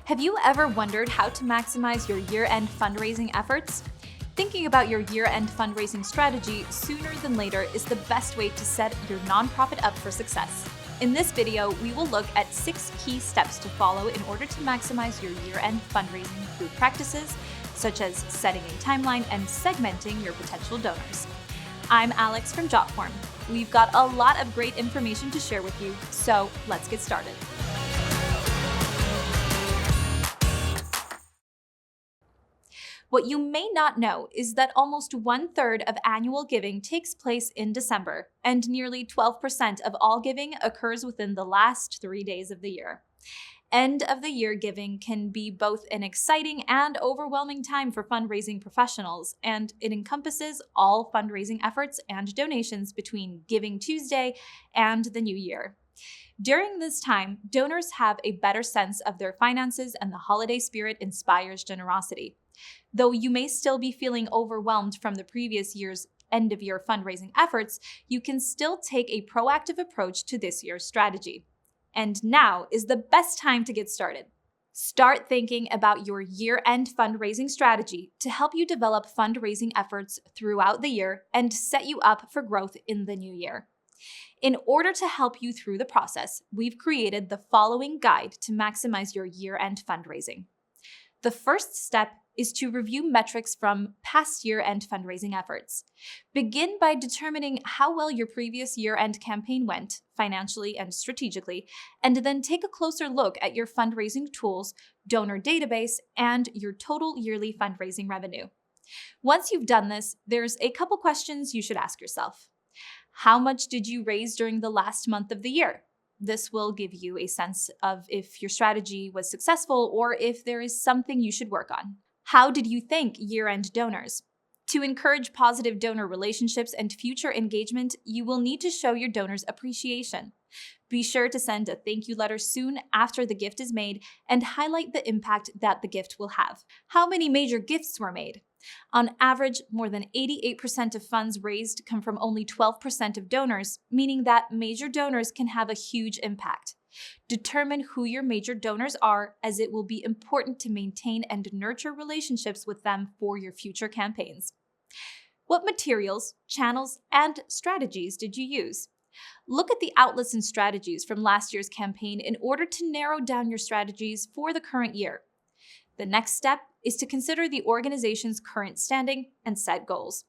Have you ever wondered how to maximize your year-end fundraising efforts? Thinking about your year-end fundraising strategy sooner than later is the best way to set your nonprofit up for success. In this video, we will look at 6 key steps to follow in order to maximize your year-end fundraising through practices such as setting a timeline and segmenting your potential donors. I'm Alex from Jotform. We've got a lot of great information to share with you, so let's get started. What you may not know is that almost 1/3 of annual giving takes place in December, and nearly 12% of all giving occurs within the last 3 days of the year. End of the year giving can be both an exciting and overwhelming time for fundraising professionals, and it encompasses all fundraising efforts and donations between Giving Tuesday and the New Year. During this time, donors have a better sense of their finances, and the holiday spirit inspires generosity. Though you may still be feeling overwhelmed from the previous year's end-of-year fundraising efforts, you can still take a proactive approach to this year's strategy. And now is the best time to get started. Start thinking about your year-end fundraising strategy to help you develop fundraising efforts throughout the year and set you up for growth in the new year. In order to help you through the process, we've created the following guide to maximize your year-end fundraising. The first step is to review metrics from past year-end fundraising efforts. Begin by determining how well your previous year-end campaign went, financially and strategically, and then take a closer look at your fundraising tools, donor database, and your total yearly fundraising revenue. Once you've done this, there's a couple questions you should ask yourself. How much did you raise during the last month of the year? This will give you a sense of if your strategy was successful or if there is something you should work on. How did you thank year-end donors? To encourage positive donor relationships and future engagement, you will need to show your donors appreciation. Be sure to send a thank you letter soon after the gift is made and highlight the impact that the gift will have. How many major gifts were made? On average, more than 88% of funds raised come from only 12% of donors, meaning that major donors can have a huge impact. Determine who your major donors are, as it will be important to maintain and nurture relationships with them for your future campaigns. What materials, channels, and strategies did you use? Look at the outlets and strategies from last year's campaign in order to narrow down your strategies for the current year. The next step is to consider the organization's current standing and set goals.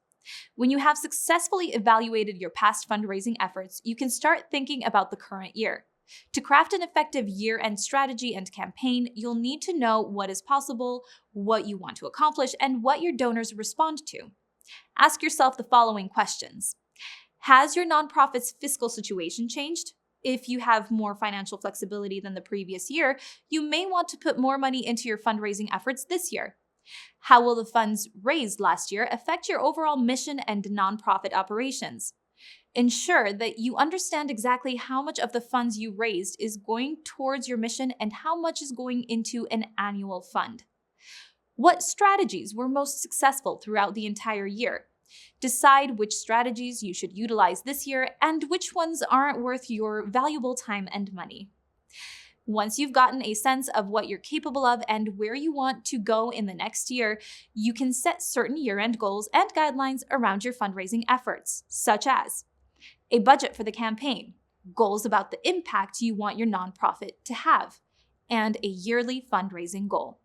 When you have successfully evaluated your past fundraising efforts, you can start thinking about the current year. To craft an effective year-end strategy and campaign, you'll need to know what is possible, what you want to accomplish, and what your donors respond to. Ask yourself the following questions. Has your nonprofit's fiscal situation changed? If you have more financial flexibility than the previous year, you may want to put more money into your fundraising efforts this year. How will the funds raised last year affect your overall mission and nonprofit operations? Ensure that you understand exactly how much of the funds you raised is going towards your mission and how much is going into an annual fund. What strategies were most successful throughout the entire year? Decide which strategies you should utilize this year and which ones aren't worth your valuable time and money. Once you've gotten a sense of what you're capable of and where you want to go in the next year, you can set certain year-end goals and guidelines around your fundraising efforts, such as a budget for the campaign, goals about the impact you want your nonprofit to have, and a yearly fundraising goal.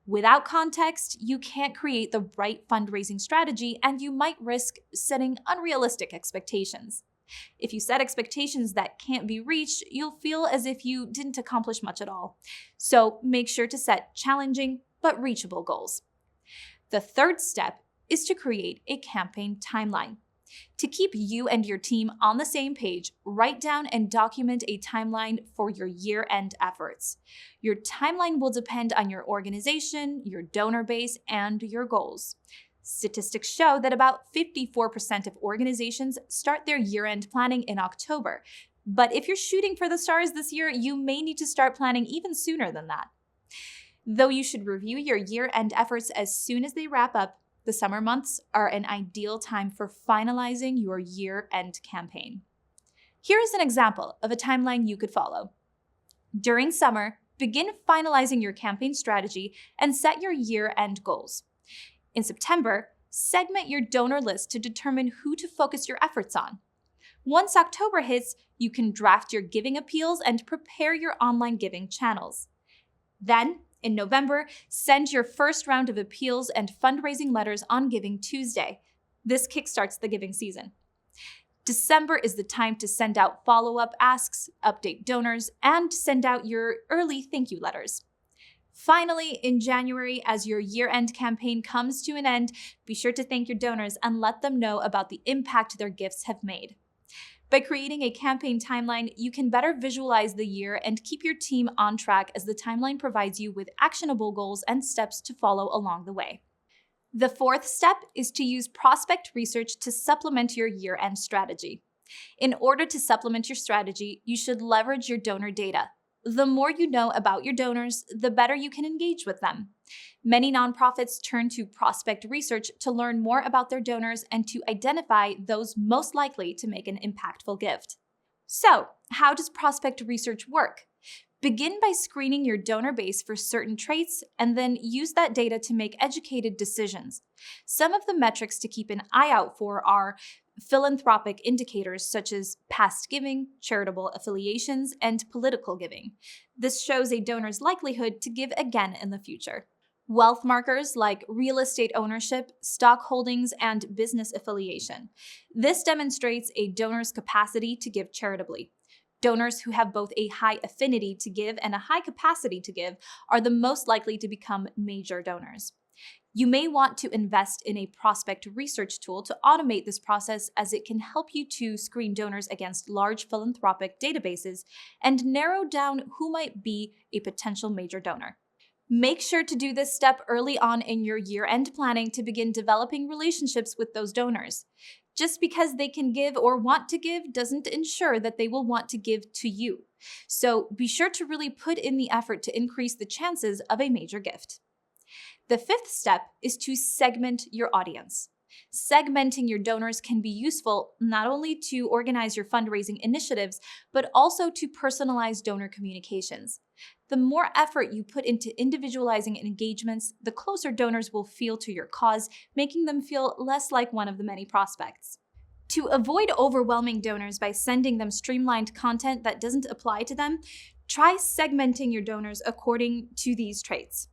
Without context, you can't create the right fundraising strategy, and you might risk setting unrealistic expectations. If you set expectations that can't be reached, you'll feel as if you didn't accomplish much at all. So make sure to set challenging but reachable goals. The third step is to create a campaign timeline. To keep you and your team on the same page, write down and document a timeline for your year-end efforts. Your timeline will depend on your organization, your donor base, and your goals. Statistics show that about 54% of organizations start their year-end planning in October. But if you're shooting for the stars this year, you may need to start planning even sooner than that. Though you should review your year-end efforts as soon as they wrap up, the summer months are an ideal time for finalizing your year-end campaign. Here is an example of a timeline you could follow. During summer, begin finalizing your campaign strategy and set your year-end goals. In September, segment your donor list to determine who to focus your efforts on. Once October hits, you can draft your giving appeals and prepare your online giving channels. Then, in November, send your first round of appeals and fundraising letters on Giving Tuesday. This kickstarts the giving season. December is the time to send out follow-up asks, update donors, and send out your early thank you letters. Finally, in January, as your year-end campaign comes to an end, be sure to thank your donors and let them know about the impact their gifts have made. By creating a campaign timeline, you can better visualize the year and keep your team on track as the timeline provides you with actionable goals and steps to follow along the way. The fourth step is to use prospect research to supplement your year-end strategy. In order to supplement your strategy, you should leverage your donor data. The more you know about your donors, the better you can engage with them. Many nonprofits turn to prospect research to learn more about their donors and to identify those most likely to make an impactful gift. So, how does prospect research work? Begin by screening your donor base for certain traits and then use that data to make educated decisions. Some of the metrics to keep an eye out for are philanthropic indicators such as past giving, charitable affiliations, and political giving. This shows a donor's likelihood to give again in the future. Wealth markers like real estate ownership, stock holdings, and business affiliation. This demonstrates a donor's capacity to give charitably. Donors who have both a high affinity to give and a high capacity to give are the most likely to become major donors. You may want to invest in a prospect research tool to automate this process, as it can help you to screen donors against large philanthropic databases and narrow down who might be a potential major donor. Make sure to do this step early on in your year-end planning to begin developing relationships with those donors. Just because they can give or want to give doesn't ensure that they will want to give to you. So be sure to really put in the effort to increase the chances of a major gift. The fifth step is to segment your audience. Segmenting your donors can be useful not only to organize your fundraising initiatives, but also to personalize donor communications. The more effort you put into individualizing engagements, the closer donors will feel to your cause, making them feel less like one of the many prospects. To avoid overwhelming donors by sending them streamlined content that doesn't apply to them, try segmenting your donors according to these traits.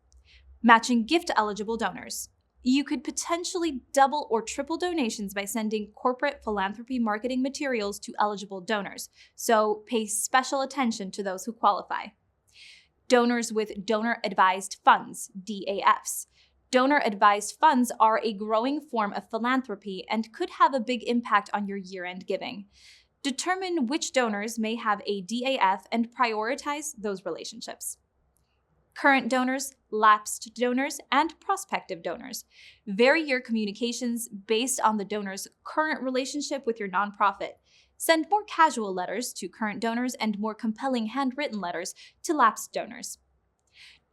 Matching gift-eligible donors. You could potentially double or triple donations by sending corporate philanthropy marketing materials to eligible donors, so pay special attention to those who qualify. Donors with donor-advised funds, DAFs. Donor-advised funds are a growing form of philanthropy and could have a big impact on your year-end giving. Determine which donors may have a DAF and prioritize those relationships. Current donors, lapsed donors, and prospective donors. Vary your communications based on the donor's current relationship with your nonprofit. Send more casual letters to current donors and more compelling handwritten letters to lapsed donors.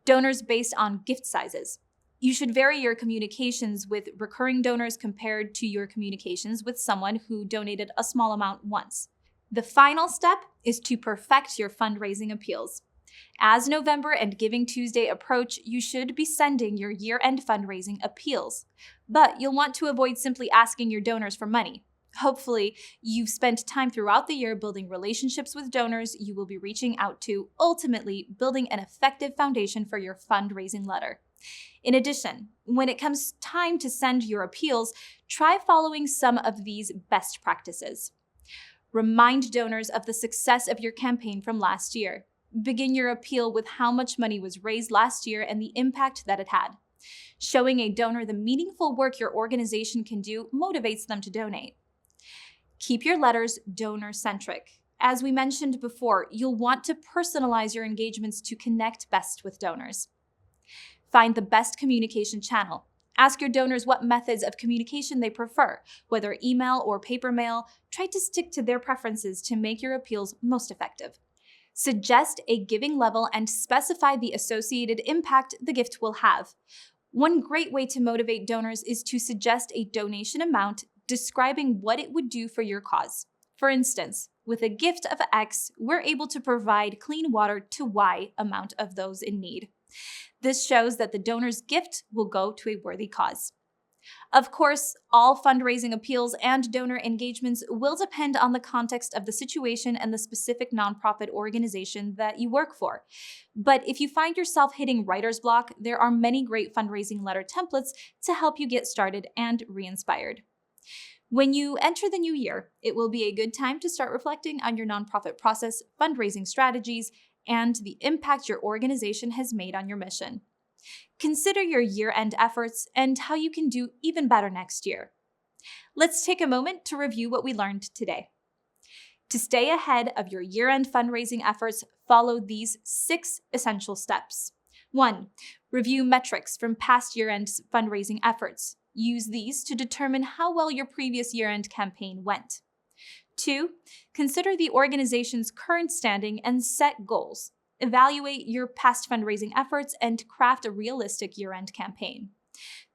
Donors based on gift sizes. You should vary your communications with recurring donors compared to your communications with someone who donated a small amount once. The final step is to perfect your fundraising appeals. As November and Giving Tuesday approach, you should be sending your year-end fundraising appeals. But you'll want to avoid simply asking your donors for money. Hopefully, you've spent time throughout the year building relationships with donors you will be reaching out to, ultimately building an effective foundation for your fundraising letter. In addition, when it comes time to send your appeals, try following some of these best practices. Remind donors of the success of your campaign from last year. Begin your appeal with how much money was raised last year and the impact that it had. Showing a donor the meaningful work your organization can do motivates them to donate. Keep your letters donor-centric. As we mentioned before, you'll want to personalize your engagements to connect best with donors. Find the best communication channel. Ask your donors what methods of communication they prefer, whether email or paper mail. Try to stick to their preferences to make your appeals most effective. Suggest a giving level and specify the associated impact the gift will have. One great way to motivate donors is to suggest a donation amount describing what it would do for your cause. For instance, with a gift of X, we're able to provide clean water to Y amount of those in need. This shows that the donor's gift will go to a worthy cause. Of course, all fundraising appeals and donor engagements will depend on the context of the situation and the specific nonprofit organization that you work for. But if you find yourself hitting writer's block, there are many great fundraising letter templates to help you get started and re-inspired. When you enter the new year, it will be a good time to start reflecting on your nonprofit process, fundraising strategies, and the impact your organization has made on your mission. Consider your year-end efforts and how you can do even better next year. Let's take a moment to review what we learned today. To stay ahead of your year-end fundraising efforts, follow these 6 essential steps. 1. Review metrics from past year-end fundraising efforts. Use these to determine how well your previous year-end campaign went. 2. Consider the organization's current standing and set goals. Evaluate your past fundraising efforts and craft a realistic year-end campaign.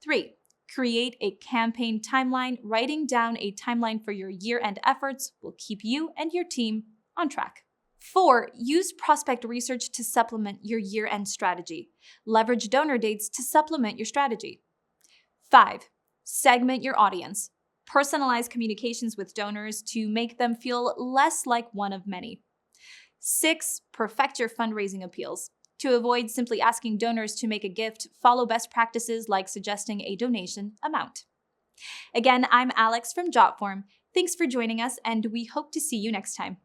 3. Create a campaign timeline. Writing down a timeline for your year-end efforts will keep you and your team on track. 4. Use prospect research to supplement your year-end strategy. Leverage donor dates to supplement your strategy. 5. Segment your audience. Personalize communications with donors to make them feel less like one of many. 6. Perfect your fundraising appeals. To avoid simply asking donors to make a gift, follow best practices like suggesting a donation amount. Again, I'm Alex from Jotform. Thanks for joining us, and we hope to see you next time.